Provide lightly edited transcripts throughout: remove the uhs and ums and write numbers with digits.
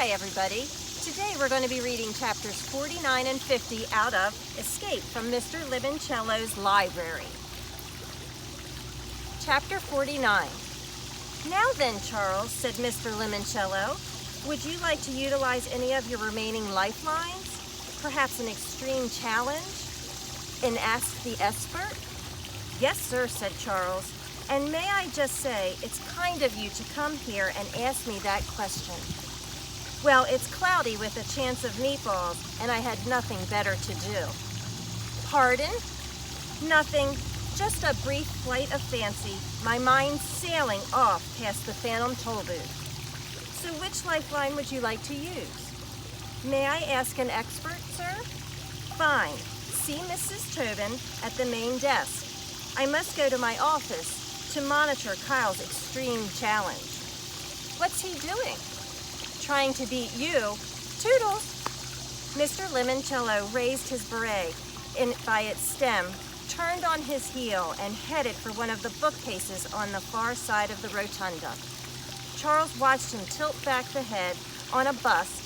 Hi everybody. Today we're going to be reading chapters 49 and 50 out of Escape from Mr. Lemoncello's Library. Chapter 49. Now then, Charles, said Mr. Lemoncello, would you like to utilize any of your remaining lifelines? Perhaps an extreme challenge? An Ask the Expert? Yes, sir, said Charles. And may I just say, it's kind of you to come here and ask me that question. Well, it's cloudy with a chance of meatballs, and I had nothing better to do. Pardon? Nothing. Just a brief flight of fancy, my mind sailing off past the phantom toll booth. So which lifeline would you like to use? May I ask an expert, sir? Fine. See Mrs. Tobin at the main desk. I must go to my office to monitor Kyle's extreme challenge. What's he doing? Trying to beat you. Toodles! Mr. Lemoncello raised his beret by its stem, turned on his heel, and headed for one of the bookcases on the far side of the rotunda. Charles watched him tilt back the head on a bust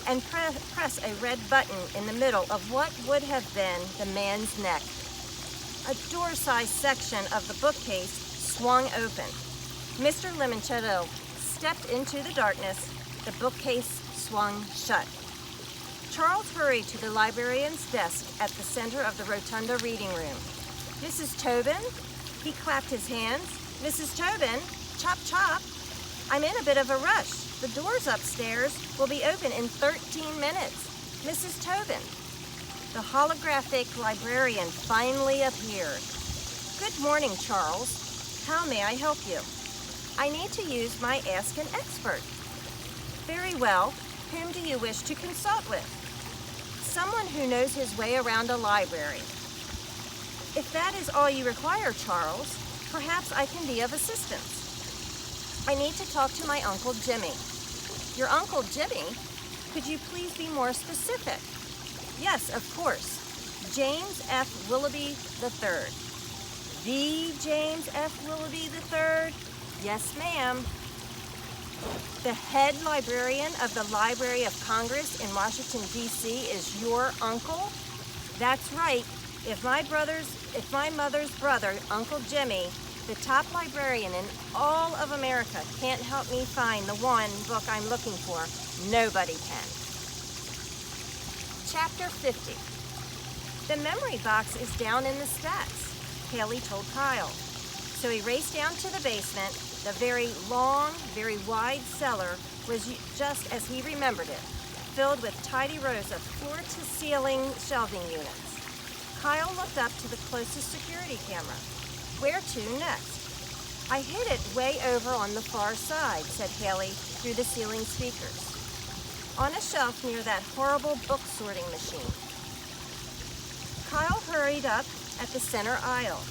and press a red button in the middle of what would have been the man's neck. A door-sized section of the bookcase swung open. Mr. Lemoncello stepped into the darkness. The bookcase swung shut. Charles hurried to the librarian's desk at the center of the rotunda reading room. Mrs. Tobin? He clapped his hands. Mrs. Tobin? Chop, chop. I'm in a bit of a rush. The doors upstairs will be open in 13 minutes. Mrs. Tobin. The holographic librarian finally appeared. Good morning, Charles. How may I help you? I need to use my Ask an Expert. Very well. Whom do you wish to consult with? Someone who knows his way around a library. If that is all you require, Charles, perhaps I can be of assistance. I need to talk to my Uncle Jimmy. Your Uncle Jimmy? Could you please be more specific? Yes, of course. James F. Willoughby III. The James F. Willoughby III? Yes, ma'am. The head librarian of the Library of Congress in Washington, D.C. is your uncle? That's right. If my mother's brother, Uncle Jimmy, the top librarian in all of America, can't help me find the one book I'm looking for, nobody can. Chapter 50. The memory box is down in the stacks, Haley told Kyle. So he raced down to the basement. The very long, very wide cellar was just as he remembered it, filled with tidy rows of floor-to-ceiling shelving units. Kyle looked up to the closest security camera. Where to next? I hid it way over on the far side, said Haley through the ceiling speakers. On a shelf near that horrible book sorting machine. Kyle hurried up at the center aisle.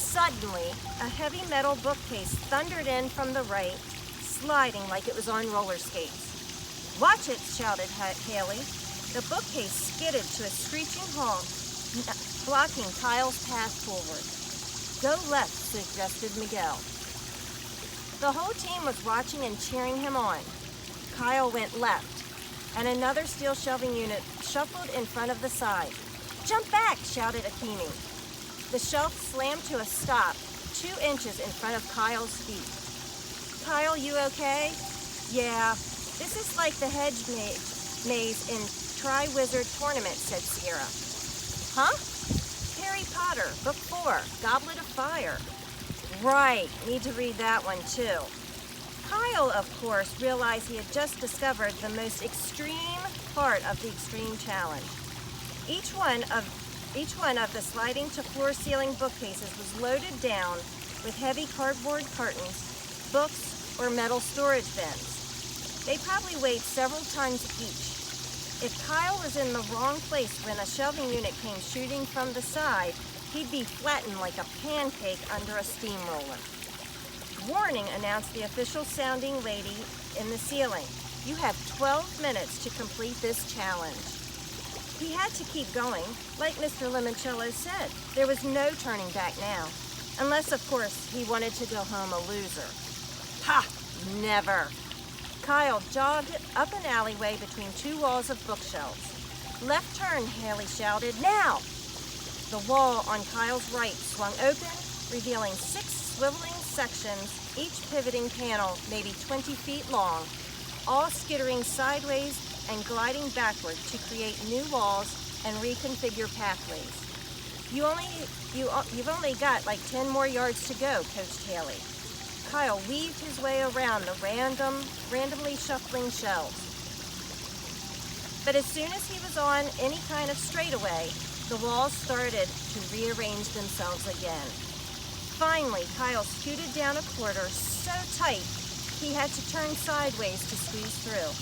Suddenly, a heavy metal bookcase thundered in from the right, sliding like it was on roller skates. Watch it, shouted Haley. The bookcase skidded to a screeching halt, blocking Kyle's path forward. Go left, suggested Miguel. The whole team was watching and cheering him on. Kyle went left, and another steel shelving unit shuffled in front of the side. Jump back, shouted Akimi. The shelf slammed to a stop 2 inches in front of Kyle's feet. Kyle, you okay? Yeah, this is like the hedge maze in Tri-Wizard Tournament, said Sierra. Huh? Harry Potter, Book 4, Goblet of Fire. Right, need to read that one too. Kyle, of course, realized he had just discovered the most extreme part of the extreme challenge. Each one of the sliding to floor ceiling bookcases was loaded down with heavy cardboard cartons, books, or metal storage bins. They probably weighed several tons each. If Kyle was in the wrong place when a shelving unit came shooting from the side, he'd be flattened like a pancake under a steamroller. Warning, announced the official sounding lady in the ceiling. You have 12 minutes to complete this challenge. He had to keep going. Like Mr. Lemoncello said, there was no turning back now. Unless, of course, he wanted to go home a loser. Ha! Never. Kyle jogged up an alleyway between two walls of bookshelves. "Left turn," Haley shouted. "Now!" The wall on Kyle's right swung open, revealing 6 swiveling sections, each pivoting panel maybe 20 feet long, all skittering sideways and gliding backward to create new walls and reconfigure pathways. You've only got like 10 more yards to go," coached Haley. Kyle weaved his way around the randomly shuffling shelves. But as soon as he was on any kind of straightaway, the walls started to rearrange themselves again. Finally, Kyle scooted down a corridor so tight he had to turn sideways to squeeze through.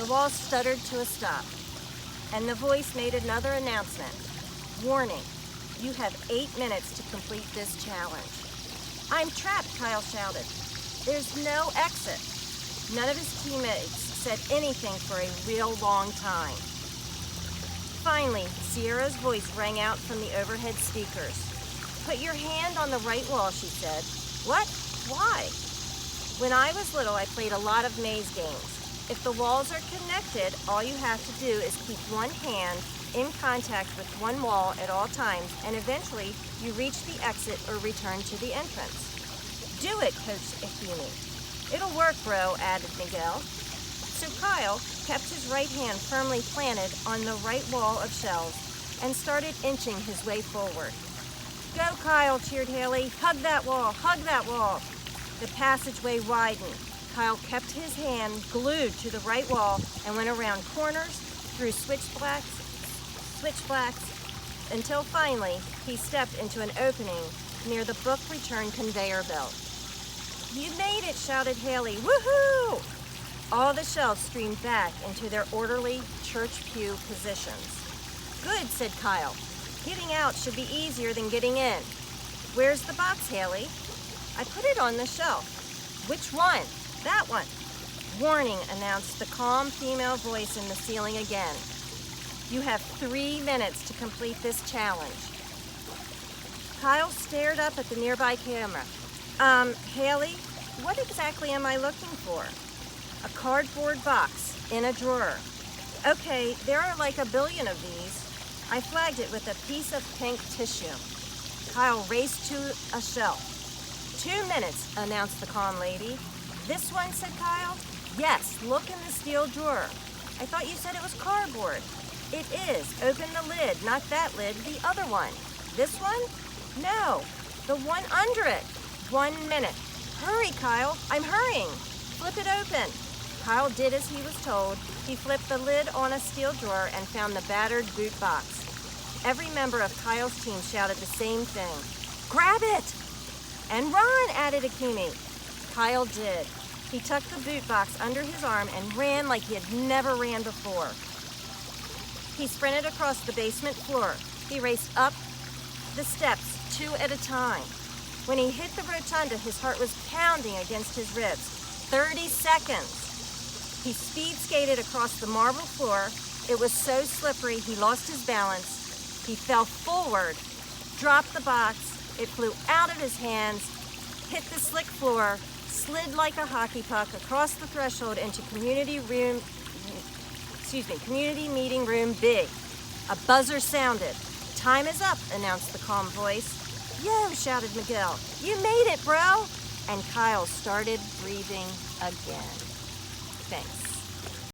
The wall stuttered to a stop, and the voice made another announcement. "Warning, you have 8 minutes to complete this challenge." "I'm trapped," Kyle shouted. "There's no exit." None of his teammates said anything for a real long time. Finally, Sierra's voice rang out from the overhead speakers. "Put your hand on the right wall," she said. "What? Why?" "When I was little, I played a lot of maze games. If the walls are connected, all you have to do is keep one hand in contact with one wall at all times, and eventually you reach the exit or return to the entrance." "Do it," coached Akimi. "It'll work, bro," added Miguel. So Kyle kept his right hand firmly planted on the right wall of shelves and started inching his way forward. "Go, Kyle," cheered Haley. "Hug that wall, hug that wall." The passageway widened. Kyle kept his hand glued to the right wall and went around corners, through switchbacks, until finally he stepped into an opening near the book return conveyor belt. "You made it," shouted Haley. "Woohoo!" All the shelves streamed back into their orderly church pew positions. "Good," said Kyle. "Getting out should be easier than getting in." "Where's the box, Haley?" "I put it on the shelf." "Which one?" "That one." "Warning," announced the calm female voice in the ceiling again. "You have 3 minutes to complete this challenge." Kyle stared up at the nearby camera. Haley, what exactly am I looking for?" "A cardboard box in a drawer." "Okay, there are like a billion of these." I flagged it with a piece of pink tissue. Kyle raced to a shelf. 2 minutes, announced the calm lady. "This one?" said Kyle. "Yes, look in the steel drawer." "I thought you said it was cardboard." "It is. Open the lid, not that lid, the other one." "This one?" "No, the one under it." 1 minute. "Hurry, Kyle, I'm hurrying." "Flip it open." Kyle did as he was told. He flipped the lid on a steel drawer and found the battered boot box. Every member of Kyle's team shouted the same thing. "Grab it!" "And run," added Akimi. Kyle did. He tucked the boot box under his arm and ran like he had never ran before. He sprinted across the basement floor. He raced up the steps 2 at a time. When he hit the rotunda, his heart was pounding against his ribs. 30 seconds. He speed skated across the marble floor. It was so slippery he lost his balance. He fell forward, dropped the box. It flew out of his hands, hit the slick floor, slid like a hockey puck across the threshold into community meeting room B. A buzzer sounded. "Time is up," announced the calm voice. "Yo," shouted Miguel. "You made it, bro!" And Kyle started breathing again. Thanks.